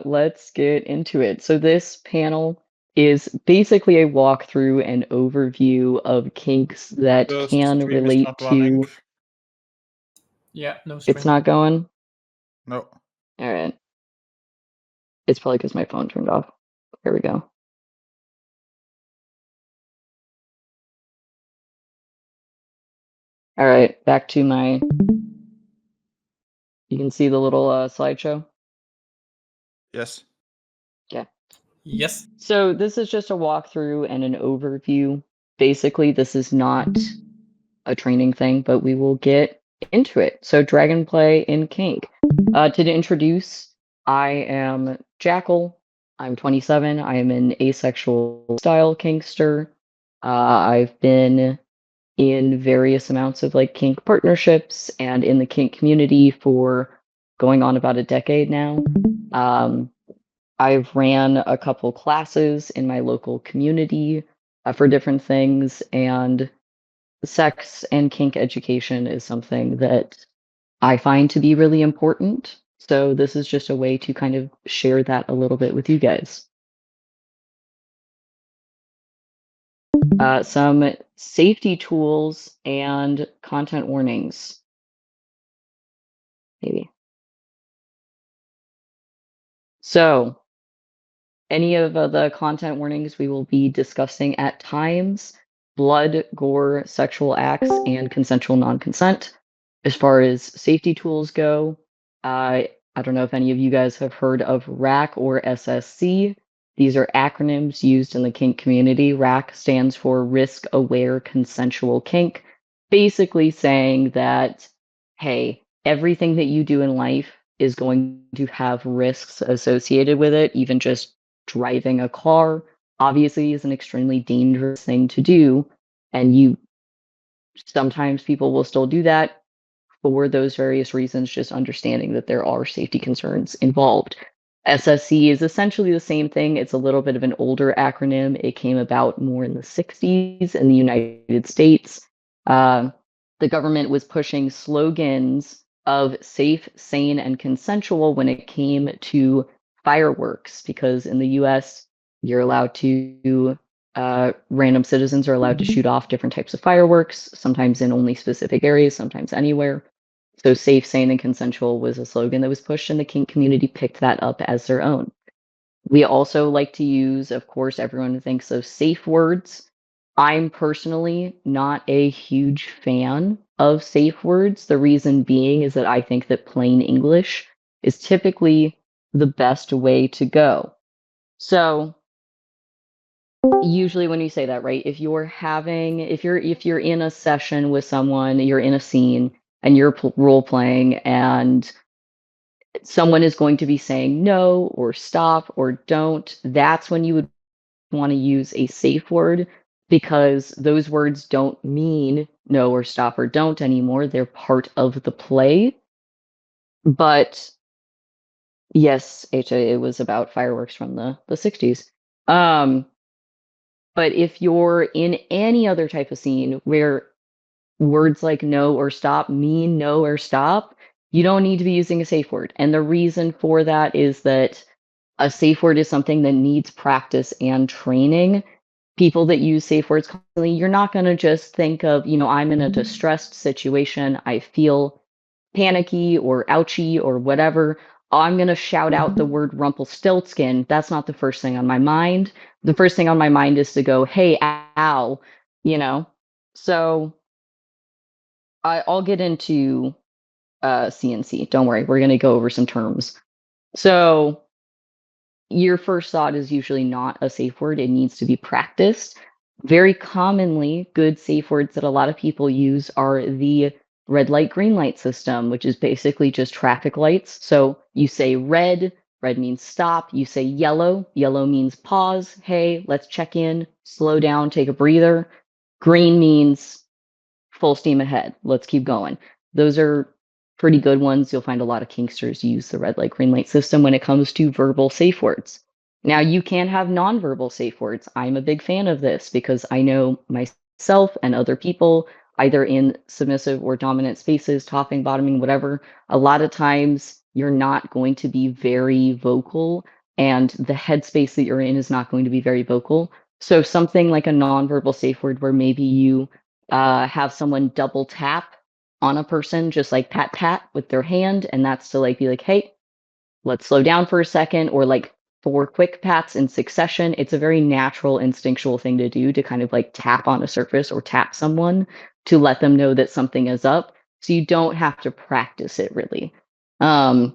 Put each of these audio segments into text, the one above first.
let's get into it. So this panel is basically a walkthrough and overview of kinks that The can stream is relate not running. to. Yeah, no It's stream. not going? No. All right. It's probably because my phone turned off. Here we go. All right, back to my. You can see the little slideshow. Yes. Yeah. Yes. So this is just a walkthrough and an overview. Basically, this is not a training thing, but we will get into it. So Dragonplay in Kink. To introduce, I am Jackal. I'm 27. I am an asexual style kinkster. I've been in various amounts of like kink partnerships and in the kink community for going on about a decade now. I've ran a couple classes in my local community for different things, and sex and kink education is something that I find to be really important. So this is just a way to kind of share that a little bit with you guys. Some safety tools and content warnings. Maybe. So any of the content warnings we will be discussing at times: blood, gore, sexual acts, and consensual non-consent. As far as safety tools go, I don't know if any of you guys have heard of RAC or SSC. These are acronyms used in the kink community. RAC stands for Risk Aware Consensual Kink, basically saying that, hey, everything that you do in life is going to have risks associated with it. Even just driving a car obviously is an extremely dangerous thing to do, and sometimes people will still do that for those various reasons, just understanding that there are safety concerns involved. SSC is essentially the same thing. It's a little bit of an older acronym. It came about more in the 60s in the United States. The government was pushing slogans of safe, sane, and consensual when it came to fireworks, because in the US, you're allowed to random citizens are allowed to shoot off different types of fireworks, sometimes in only specific areas, sometimes anywhere. So safe, sane, and consensual was a slogan that was pushed, and the kink community picked that up as their own. We also like to use, of course, everyone thinks of safe words. I'm personally not a huge fan of safe words. The reason being is that I think that plain English is typically the best way to go. So usually when you say that, right, if you're in a session with someone, you're in a scene and you're role playing, and someone is going to be saying no or stop or don't, that's when you would want to use a safe word, because those words don't mean no or stop or don't anymore. They're part of the play. But yes, it was about fireworks from the 60s. But if you're in any other type of scene where words like no or stop mean no or stop, you don't need to be using a safe word. And the reason for that is that a safe word is something that needs practice and training. People that use safe words constantly, you're not going to just think of, I'm in a distressed situation, I feel panicky or ouchy or whatever. I'm going to shout out the word Rumpelstiltskin. That's not the first thing on my mind. The first thing on my mind is to go, hey, ow, you know? So I'll get into CNC. Don't worry, we're going to go over some terms. So your first thought is usually not a safe word. It needs to be practiced. Very commonly, good safe words that a lot of people use are the red light, green light system, which is basically just traffic lights. So you say red, red means stop. You say yellow, yellow means pause. Hey, let's check in, slow down, take a breather. Green means full steam ahead. Let's keep going. Those are pretty good ones. You'll find a lot of kinksters use the red light, green light system when it comes to verbal safe words. Now, you can have nonverbal safe words. I'm a big fan of this because I know myself and other people, either in submissive or dominant spaces, topping, bottoming, whatever, a lot of times you're not going to be very vocal, and the headspace that you're in is not going to be very vocal. So something like a nonverbal safe word where maybe you have someone double tap on a person, just like pat pat with their hand, and that's to like be like, hey, let's slow down for a second, or like 4 quick pats in succession. It's a very natural, instinctual thing to do to kind of like tap on a surface or tap someone to let them know that something is up. So you don't have to practice it really. And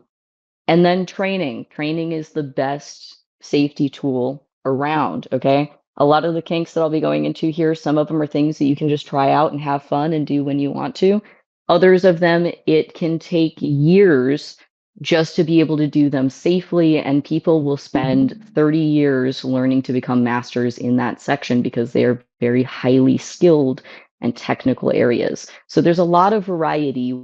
then training. Training is the best safety tool around, okay? A lot of the kinks that I'll be going into here, some of them are things that you can just try out and have fun and do when you want to. Others of them, it can take years just to be able to do them safely, and people will spend 30 years learning to become masters in that section because they are very highly skilled and technical areas. So there's a lot of variety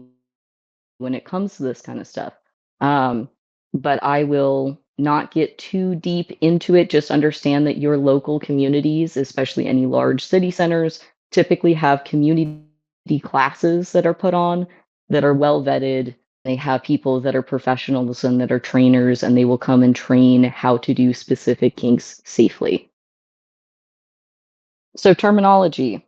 when it comes to this kind of stuff. But I will not get too deep into it. Just understand that your local communities, especially any large city centers, typically have community classes that are put on that are well vetted. They have people that are professionals and that are trainers, and they will come and train how to do specific kinks safely. So, terminology.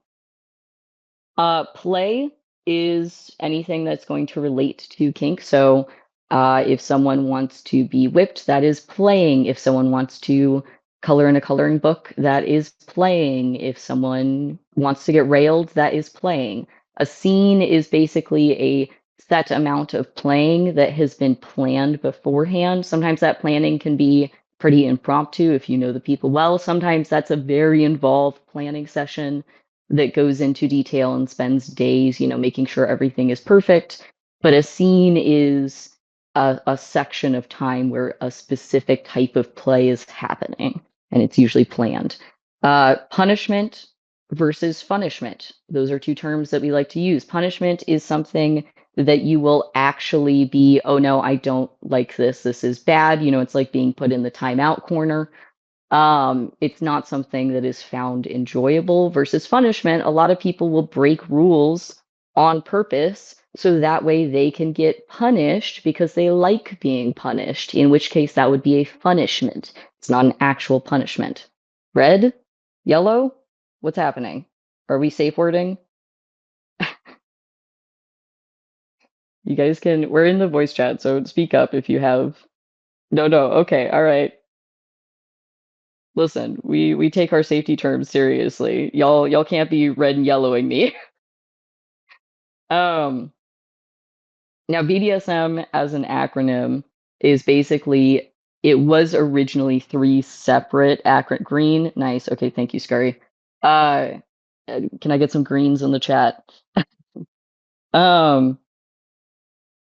Play is anything that's going to relate to kink. So, if someone wants to be whipped, that is playing. If someone wants to color in a coloring book, that is playing. If someone wants to get railed, that is playing. A scene is basically a set amount of playing that has been planned beforehand. Sometimes that planning can be pretty impromptu if you know the people well. Sometimes that's a very involved planning session that goes into detail and spends days, making sure everything is perfect. But a scene is a section of time where a specific type of play is happening, and it's usually planned. Punishment versus punishment. Those are two terms that we like to use. Punishment is something that you will actually be, oh no, I don't like this. This is bad. It's like being put in the timeout corner. It's not something that is found enjoyable versus punishment. A lot of people will break rules on purpose so that way they can get punished because they like being punished, in which case that would be a punishment. It's not an actual punishment. Red? Yellow? What's happening? Are we safe wording? You guys we're in the voice chat, so speak up if you have. No, okay, all right. Listen, we take our safety terms seriously. Y'all can't be red and yellowing me. Now BDSM as an acronym is basically, it was originally 3 separate green. Nice. Okay, thank you, Scurry. Can I get some greens in the chat?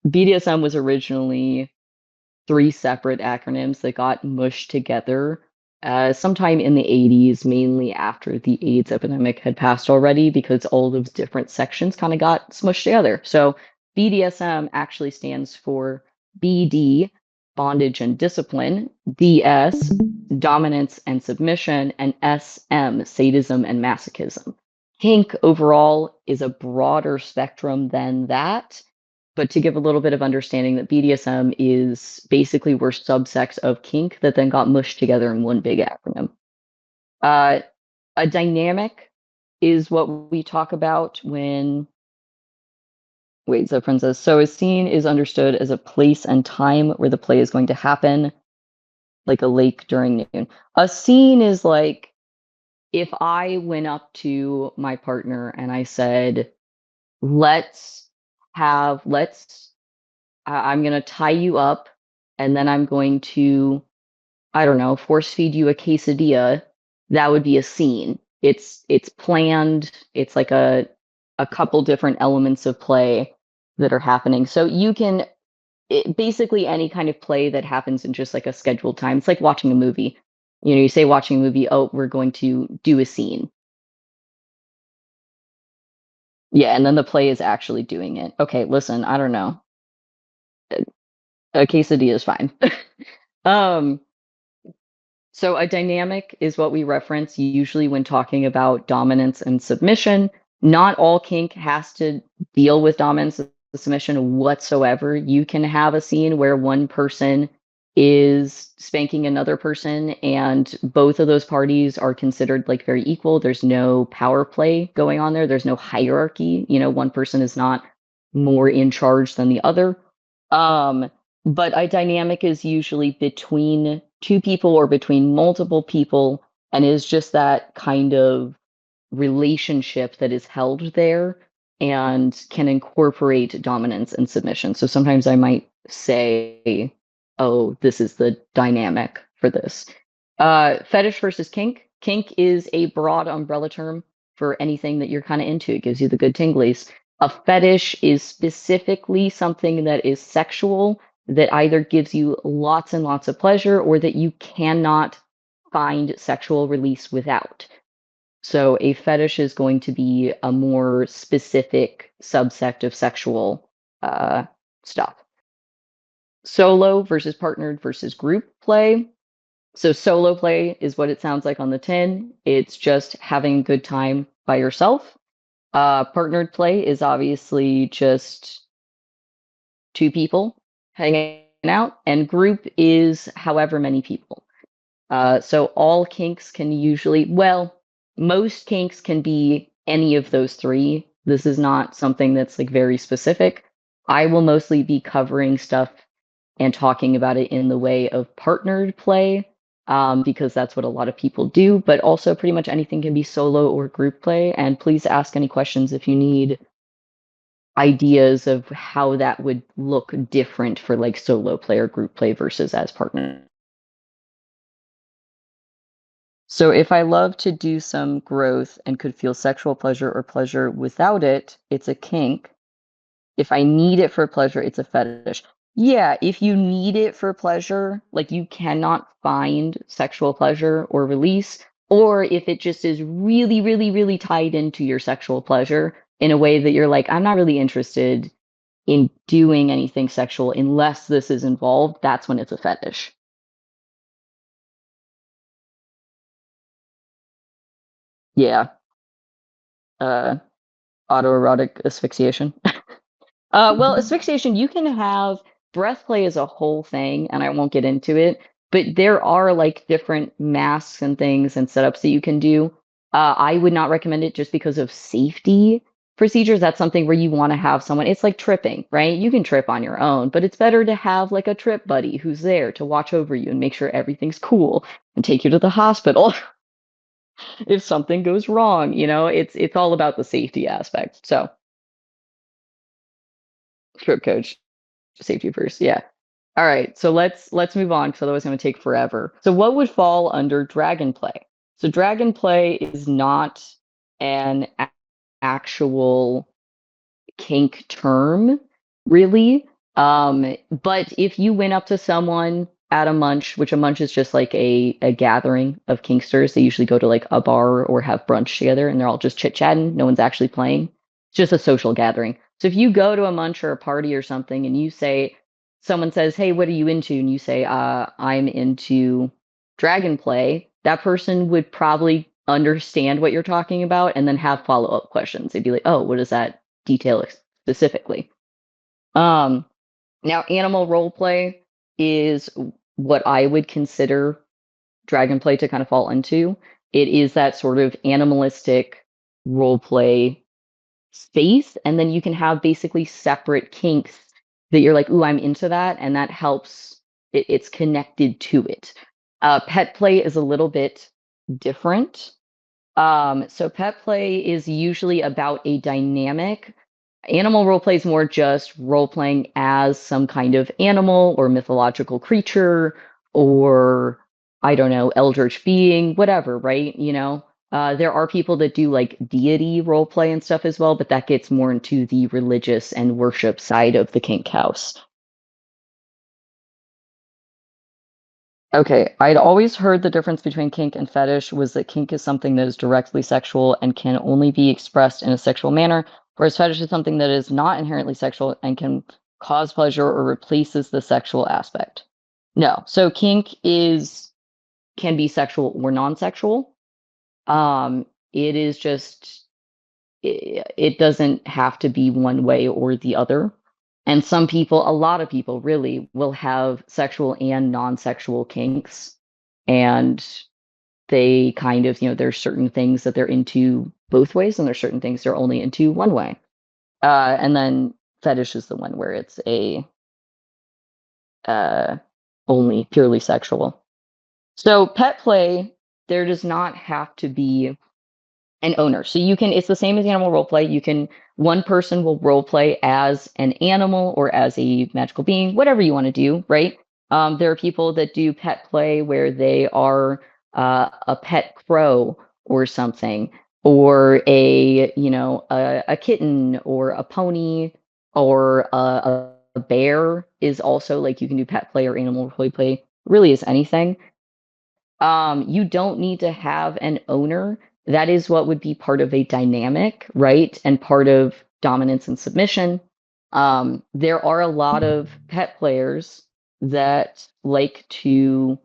BDSM was originally 3 separate acronyms that got mushed together sometime in the 80s, mainly after the AIDS epidemic had passed already, because all those different sections kind of got smushed together. So BDSM actually stands for BD, bondage and discipline, DS, dominance and submission, and SM, sadism and masochism. Kink overall is a broader spectrum than that. But to give a little bit of understanding, that BDSM is basically were subsects of kink that then got mushed together in one big acronym. A dynamic is what we talk about when. Wait, Zephyrin says, so a scene is understood as a place and time where the play is going to happen, like a lake during noon. A scene is like if I went up to my partner and I said, I'm going to tie you up, and then I'm going to, I don't know, force feed you a quesadilla. That would be a scene. It's planned. It's like a couple different elements of play that are happening. So you can basically any kind of play that happens in just like a scheduled time. It's like watching a movie. You say watching a movie, oh, we're going to do a scene. Yeah, and then the play is actually doing it. Okay, listen, I don't know. A quesadilla is fine. So a dynamic is what we reference usually when talking about dominance and submission. Not all kink has to deal with dominance submission whatsoever. You can have a scene where one person is spanking another person and both of those parties are considered like very equal. There's no power play going on there. There's no hierarchy. You know, one person is not more in charge than the other. But a dynamic is usually between two people or between multiple people and is just that kind of relationship that is held there and can incorporate dominance and submission. So sometimes I might say, oh, this is the dynamic for this. Fetish versus kink. Kink is a broad umbrella term for anything that you're kind of into. It gives you the good tinglies. A fetish is specifically something that is sexual, that either gives you lots and lots of pleasure or that you cannot find sexual release without. So a fetish is going to be a more specific subsect of sexual stuff. Solo versus partnered versus group play. So solo play is what it sounds like on the tin. It's just having a good time by yourself. Partnered play is obviously just two people hanging out, and group is however many people. So all kinks can usually, well, most kinks can be any of those three. This is not something that's like very specific. I will mostly be covering stuff and talking about it in the way of partnered play, because that's what a lot of people do, but also pretty much anything can be solo or group play. And please ask any questions if you need ideas of how that would look different for like solo play or group play versus as partner. So if I love to do some growth and could feel sexual pleasure or pleasure without it, it's a kink. If I need it for pleasure, it's a fetish. Yeah, if you need it for pleasure, like you cannot find sexual pleasure or release, or if it just is really, really, really tied into your sexual pleasure in a way that you're like, I'm not really interested in doing anything sexual unless this is involved, that's when it's a fetish. Yeah. Uh, Autoerotic asphyxiation. Well, asphyxiation, you can have breath play as a whole thing, and I won't get into it, but there are like different masks and things and setups that you can do. I would not recommend it just because of safety procedures. That's something where you want to have someone, it's like tripping, right? You can trip on your own, but it's better to have like a trip buddy who's there to watch over you and make sure everything's cool and take you to the hospital if something goes wrong. You know, it's all about the safety aspect. So, trip coach. Safety first, yeah. All right, so let's move on because otherwise it's going to take forever. So what would fall under dragon play? So dragon play is not an actual kink term, really. But if you went up to someone at a munch, which a munch is just like a gathering of kinksters, they usually go to like a bar or have brunch together and they're all just chit-chatting, no one's actually playing. It's just a social gathering. So if you go to a munch or a party or something and you say, someone says, "Hey, what are you into?" and you say, I'm into dragon play, that person would probably understand what you're talking about and then have follow-up questions. They'd be like, "Oh, what does that detail specifically?" Um, Now, animal role play is what I would consider dragon play to kind of fall into. It is that sort of animalistic role play space, and then you can have basically separate kinks that you're like, "Ooh, I'm into that," and that helps. It's connected to it. Pet play is a little bit different. So pet play is usually about a dynamic. Animal role play is more just role playing as some kind of animal or mythological creature or I don't know, eldritch being, whatever, right? You know, there are people that do like deity role play and stuff as well, but that gets more into the religious and worship side of the kink house. Okay, I'd always heard the difference between kink and fetish was that kink is something that is directly sexual and can only be expressed in a sexual manner, whereas fetish is something that is not inherently sexual and can cause pleasure or replaces the sexual aspect. No, so kink is can be sexual or non-sexual. It is just it doesn't have to be one way or the other. And some people, a lot of people really, will have sexual and non-sexual kinks. And they kind of, there's certain things that they're into both ways, and there's certain things they're only into one way. And then fetish is the one where it's a only purely sexual. So pet play, there does not have to be an owner. So it's the same as animal role play. One person will role play as an animal or as a magical being, whatever you want to do, right? There are people that do pet play where they are a pet crow or something, or a kitten or a pony or a bear is also like you can do pet play or animal role play. Really is anything. You don't need to have an owner. That is what would be part of a dynamic, right? And part of dominance and submission. There are a lot of pet players that like to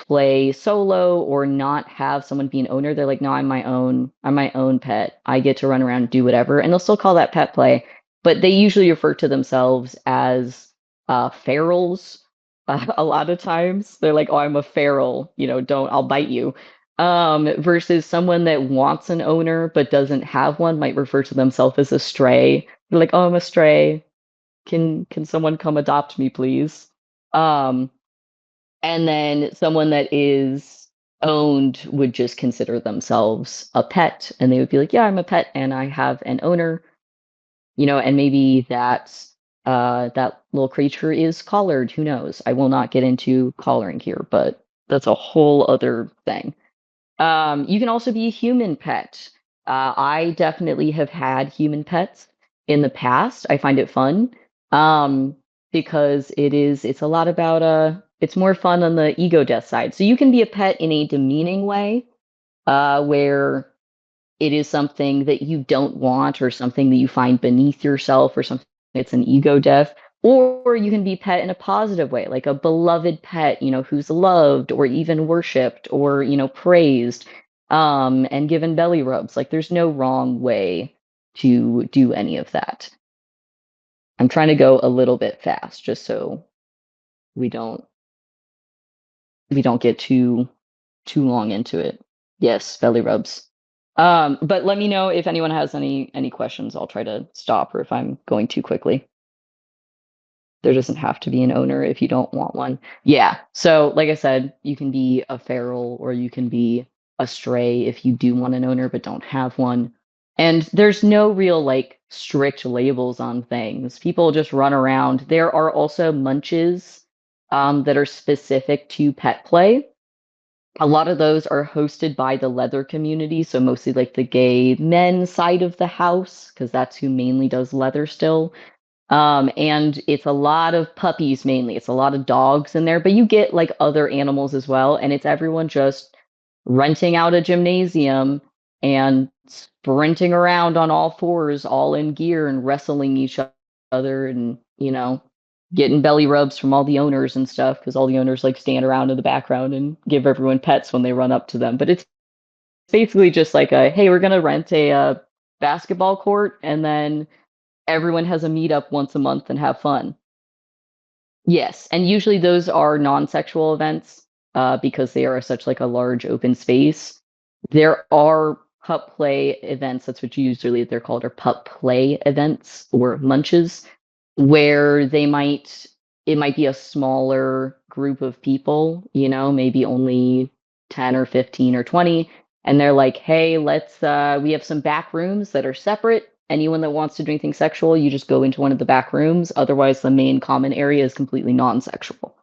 play solo or not have someone be an owner. They're like, no, I'm my own pet. I get to run around and do whatever. And they'll still call that pet play, but they usually refer to themselves as ferals. A lot of times they're like, oh, I'm a feral, I'll bite you. Versus someone that wants an owner but doesn't have one might refer to themselves as a stray. They're like, oh, I'm a stray. Can someone come adopt me, please? And then someone that is owned would just consider themselves a pet, and they would be like, yeah, I'm a pet and I have an owner, and maybe that little creature is collared. Who knows? I will not get into collaring here, but that's a whole other thing. You can also be a human pet. I definitely have had human pets in the past. I find it fun. Because it's a lot about it's more fun on the ego death side. So you can be a pet in a demeaning way, where it is something that you don't want or something that you find beneath yourself or something that's an ego death. Or you can be pet in a positive way, like a beloved pet, who's loved or even worshipped or, praised, and given belly rubs. Like there's no wrong way to do any of that. I'm trying to go a little bit fast just so we don't get too long into it. Yes, belly rubs. But let me know if anyone has any questions. I'll try to stop, or if I'm going too quickly. There doesn't have to be an owner if you don't want one. Yeah. So like I said, you can be a feral or you can be a stray if you do want an owner but don't have one. And there's no real like strict labels on things. People just run around. There are also munches that are specific to pet play. A lot of those are hosted by the leather community, so mostly like the gay men side of the house, because that's who mainly does leather still. And it's a lot of puppies mainly. It's a lot of dogs in there, but you get like other animals as well. And it's everyone just renting out a gymnasium and sprinting around on all fours, all in gear and wrestling each other and, getting belly rubs from all the owners and stuff because all the owners like stand around in the background and give everyone pets when they run up to them. But it's basically just like hey, we're going to rent a basketball court and then everyone has a meetup once a month and have fun. Yes, and usually those are non-sexual events because they are such like a large open space. There are pup play events. That's what usually they're called, or pup play events or munches, where it might be a smaller group of people, maybe only 10 or 15 or 20, and they're like, hey, we have some back rooms that are separate. Anyone that wants to do anything sexual, you just go into one of the back rooms. Otherwise, the main common area is completely non-sexual.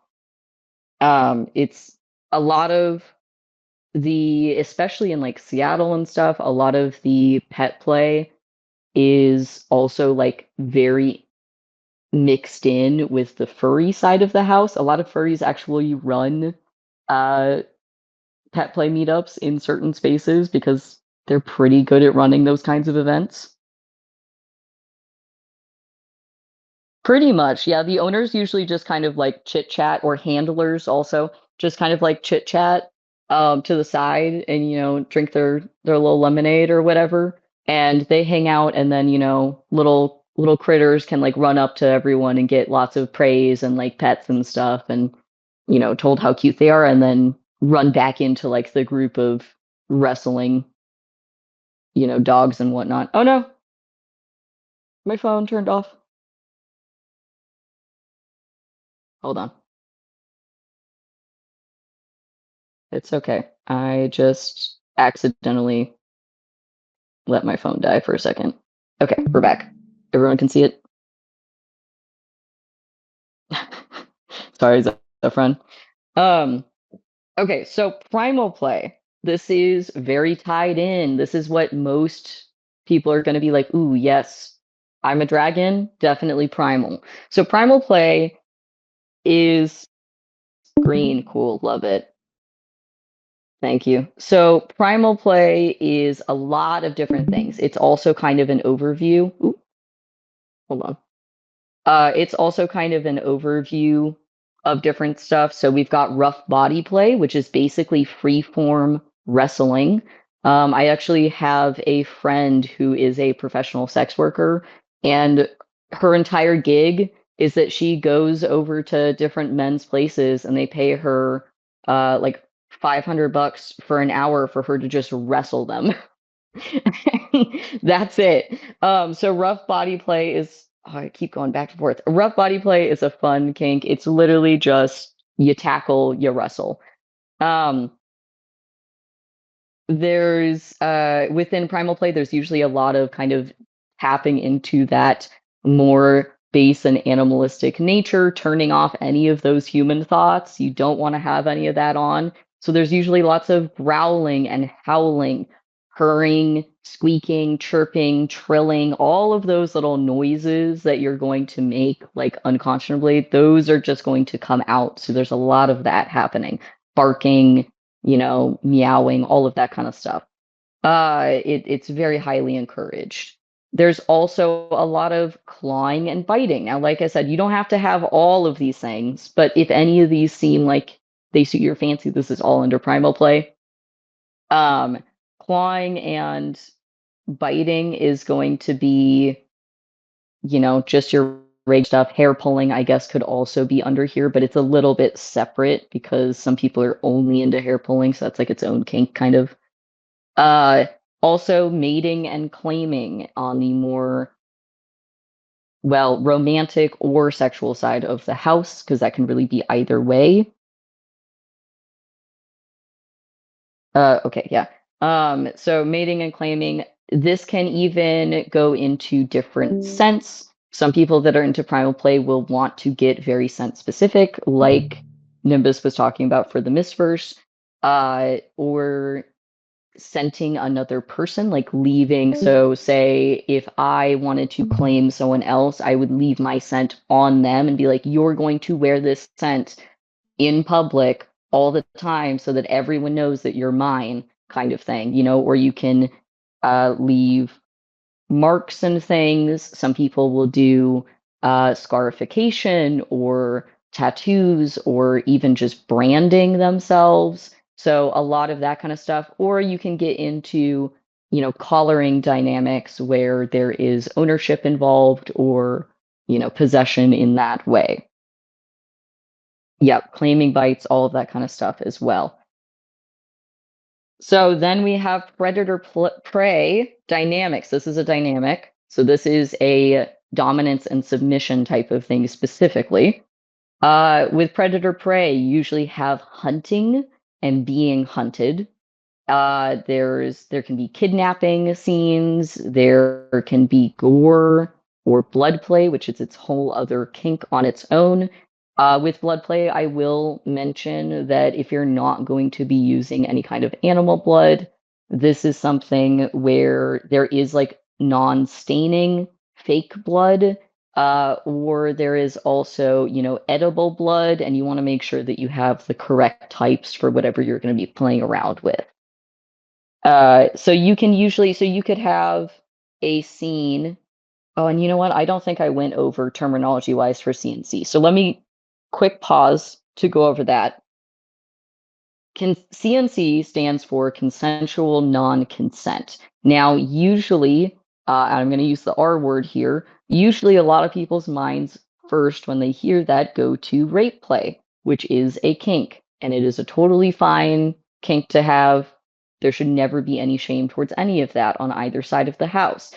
It's a lot of especially in like Seattle and stuff, a lot of the pet play is also like very mixed in with the furry side of the house. A lot of furries actually run pet play meetups in certain spaces because they're pretty good at running those kinds of events. Pretty much, yeah. The owners usually just kind of like chit chat, or handlers also just kind of like chit chat to the side and drink their little lemonade or whatever, and they hang out, and then little little critters can like run up to everyone and get lots of praise and like pets and stuff and told how cute they are and then run back into like the group of wrestling dogs and whatnot. Oh no, my phone turned off. Hold on. It's okay. I just accidentally let my phone die for a second. Okay, we're back. Everyone can see it. Sorry, Zephyrin. Okay, so primal play. This is very tied in. This is what most people are going to be like, ooh, yes, I'm a dragon, definitely primal. So primal play is green, cool, love it. Thank you. So primal play is a lot of different things. It's also kind of an overview. Ooh, hold on. It's also kind of an overview of different stuff. So we've got rough body play, which is basically free form wrestling. I actually have a friend who is a professional sex worker, and her entire gig is that she goes over to different men's places and they pay her like $500 for an hour for her to just wrestle them. That's it. So rough body play is, oh, I keep going back and forth. Rough body play is a fun kink. It's literally just you tackle, you wrestle. Um, there's within primal play, there's usually a lot of kind of tapping into that more base and animalistic nature, turning off any of those human thoughts. You don't want to have any of that on. So there's usually lots of growling and howling, purring, squeaking, chirping, trilling, all of those little noises that you're going to make like unconscionably, those are just going to come out. So there's a lot of that happening. Barking, meowing, all of that kind of stuff. It's very highly encouraged. There's also a lot of clawing and biting. Now, like I said, you don't have to have all of these things, but if any of these seem like they suit your fancy, this is all under primal play. Clawing and biting is going to be, just your rage stuff. Hair pulling, I guess, could also be under here, but it's a little bit separate because some people are only into hair pulling, so that's like its own kink kind of. Uh, Also mating and claiming on the more, well, romantic or sexual side of the house, because that can really be either way. Okay, yeah. So mating and claiming, this can even go into different scents. Some people that are into primal play will want to get very scent specific, like Nimbus was talking about for the Mistverse, or scenting another person, like leaving. So, say if I wanted to claim someone else, I would leave my scent on them and be like, you're going to wear this scent in public all the time so that everyone knows that you're mine, kind of thing, or you can leave marks and things. Some people will do scarification or tattoos or even just branding themselves. So a lot of that kind of stuff. Or you can get into, collaring dynamics where there is ownership involved or, possession in that way. Yep, claiming bites, all of that kind of stuff as well. So then we have predator prey dynamics. This is a dynamic. So this is a dominance and submission type of thing specifically. With predator prey, you usually have hunting and being hunted. There can be kidnapping scenes. There can be gore or blood play, which is its whole other kink on its own. With blood play, I will mention that if you're not going to be using any kind of animal blood, this is something where there is like non-staining fake blood, or there is also, edible blood, and you want to make sure that you have the correct types for whatever you're going to be playing around with. So you could have a scene. Oh, and you know what? I don't think I went over terminology wise for CNC. So let me quick pause to go over that. CNC stands for consensual non-consent. Now, usually, I'm going to use the R word here, usually a lot of people's minds first when they hear that go to rape play, which is a kink, and it is a totally fine kink to have. There should never be any shame towards any of that on either side of the house.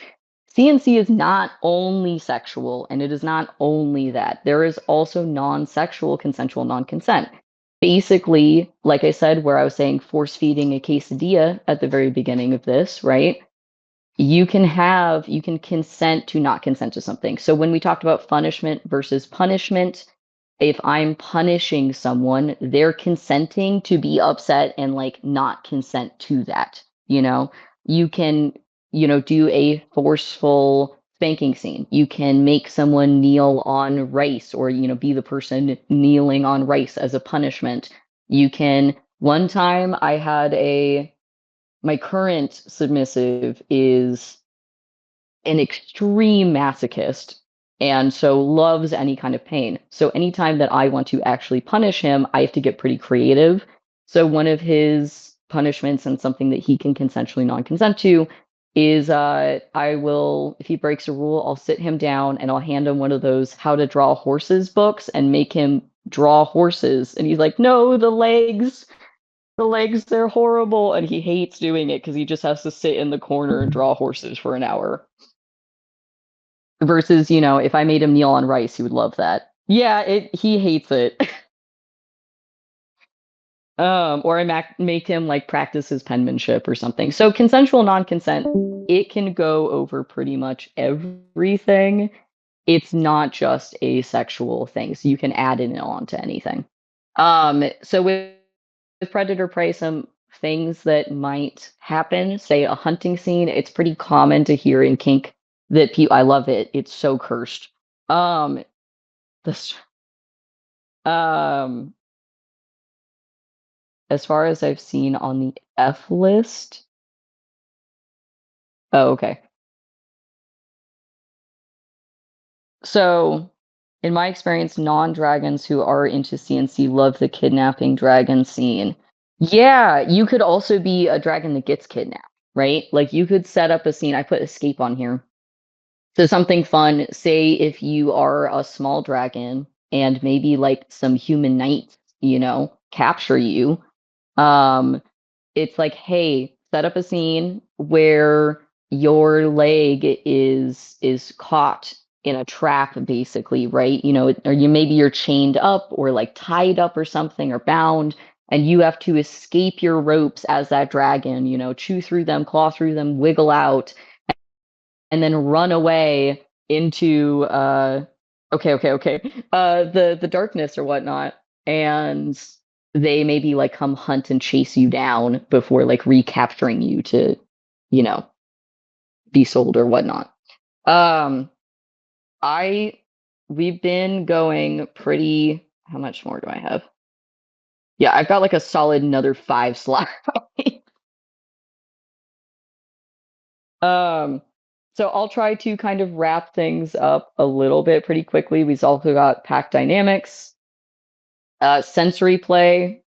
CNC is not only sexual, and it is not only that. There is also non-sexual consensual non-consent. Basically, like I said, where I was saying force feeding a quesadilla at the very beginning of this, right? You can consent to not consent to something. So when we talked about punishment versus punishment, if I'm punishing someone, they're consenting to be upset and like not consent to that. You can, do a forceful spanking scene. You can make someone kneel on rice or, be the person kneeling on rice as a punishment. One time I had my current submissive is an extreme masochist and so loves any kind of pain. So anytime that I want to actually punish him, I have to get pretty creative. So one of his punishments and something that he can consensually non-consent to is I will, if he breaks a rule, I'll sit him down and I'll hand him one of those how to draw horses books and make him draw horses. And he's like, no, the legs, they're horrible. And he hates doing it because he just has to sit in the corner and draw horses for an hour. Versus, if I made him kneel on rice, he would love that. Yeah, he hates it. Or I make him like practice his penmanship or something. So consensual non-consent, it can go over pretty much everything. It's not just a sexual thing, so you can add it on to anything. So with predator prey, some things that might happen, say a hunting scene, it's pretty common to hear in kink that I love it. It's so cursed. This um as far as I've seen on the F list. Oh, okay. So, in my experience, non-dragons who are into CNC love the kidnapping dragon scene. Yeah, you could also be a dragon that gets kidnapped, right? Like you could set up a scene. I put escape on here. So something fun, say if you are a small dragon and maybe like some human knights, capture you. Um, it's like, hey, set up a scene where your leg is caught in a trap, basically, right? Or maybe you're chained up or like tied up or something or bound, and you have to escape your ropes as that dragon, chew through them, claw through them, wiggle out, and then run away into the darkness or whatnot, and they maybe like come hunt and chase you down before like recapturing you to you know be sold or whatnot. um I we've been going pretty. How much more do I have? Yeah, I've got like a solid another 5 slots. Um, so I'll try to kind of wrap things up a little bit pretty quickly. We've also got pack dynamics. Sensory play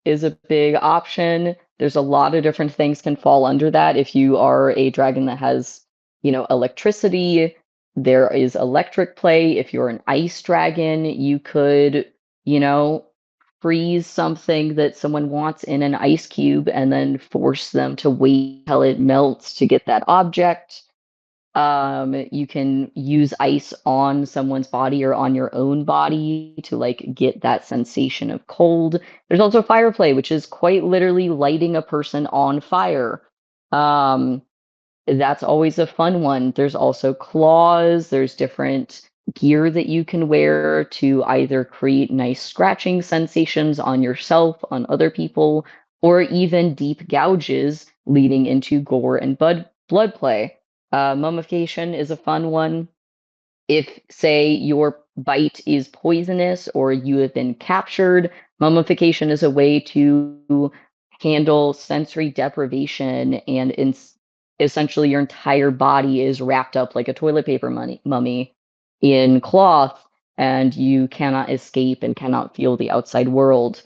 is a big option. There's a lot of different things can fall under that. If you are a dragon that has, electricity, there is electric play. If you're an ice dragon, you could, you know, freeze something that someone wants in an ice cube and then force them to wait till it melts to get that object. You can use ice on someone's body or on your own body to like get that sensation of cold. There's also fire play, which is quite literally lighting a person on fire. Um, that's always a fun one. There's also claws. There's different gear that you can wear to either create nice scratching sensations on yourself, on other people, or even deep gouges leading into gore and blood play. Mummification is a fun one. If, say, your bite is poisonous or you have been captured, mummification is a way to handle sensory deprivation and essentially your entire body is wrapped up like a toilet paper mummy in cloth and you cannot escape and cannot feel the outside world.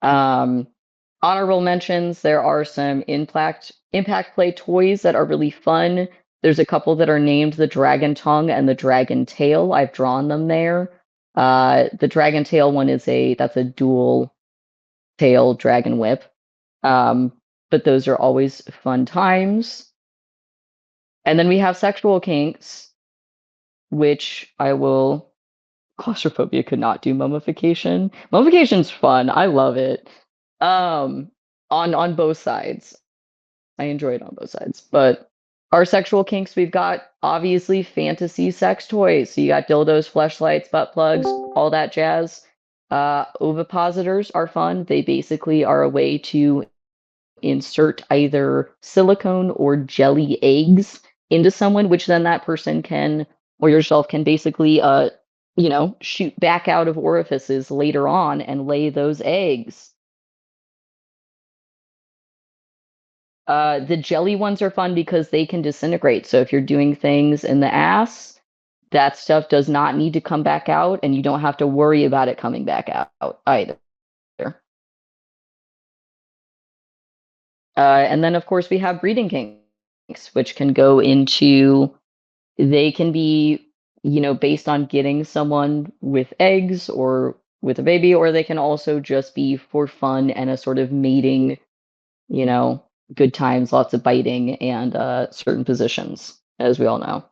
Um, Honorable mentions, there are some impact play toys that are really fun. There's a couple that are named the Dragon Tongue and the Dragon Tail. I've drawn them there. The Dragon Tail one that's a dual tail dragon whip. But those are always fun times. And then we have sexual kinks, which claustrophobia could not do mummification. Mummification's fun. I love it. On both sides. I enjoy it on both sides. But our sexual kinks, we've got obviously fantasy sex toys. So you got dildos, fleshlights, butt plugs, all that jazz. Ovipositors are fun. They basically are a way to insert either silicone or jelly eggs into someone, which then that person can, or yourself can basically, shoot back out of orifices later on and lay those eggs. The jelly ones are fun because they can disintegrate. So if you're doing things in the ass, that stuff does not need to come back out, and you don't have to worry about it coming back out either. And then, of course, we have breeding kinks, which can go into, they can be, based on getting someone with eggs or with a baby, or they can also just be for fun and a sort of mating, good times, lots of biting, and certain positions, as we all know.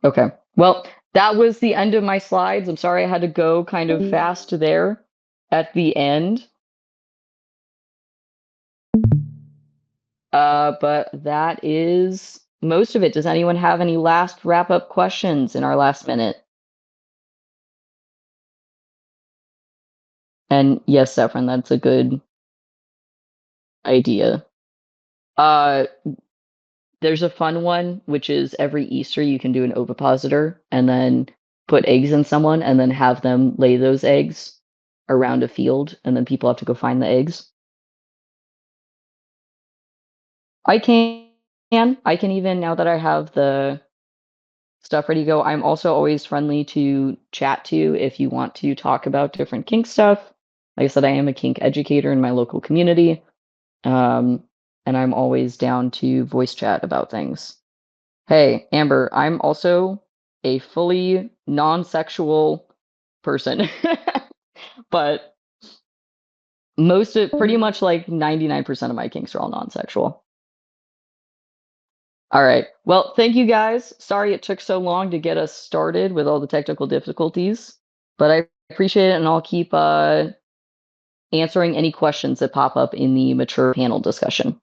Okay. Well, that was the end of my slides. I'm sorry I had to go kind of fast there at the end. But that is most of it. Does anyone have any last wrap-up questions in our last minute? And yes, Saffron, that's a good idea. There's a fun one, which is every Easter you can do an ovipositor and then put eggs in someone and then have them lay those eggs around a field, and then people have to go find the eggs. I can. I can even, now that I have the stuff ready to go, I'm also always friendly to chat to if you want to talk about different kink stuff. Like I said, I am a kink educator in my local community. And I'm always down to voice chat about things. Hey, Amber, I'm also a fully non-sexual person. But pretty much like 99% of my kinks are all non-sexual. All right. Well, thank you guys. Sorry it took so long to get us started with all the technical difficulties, but I appreciate it, and I'll keep answering any questions that pop up in the mature panel discussion.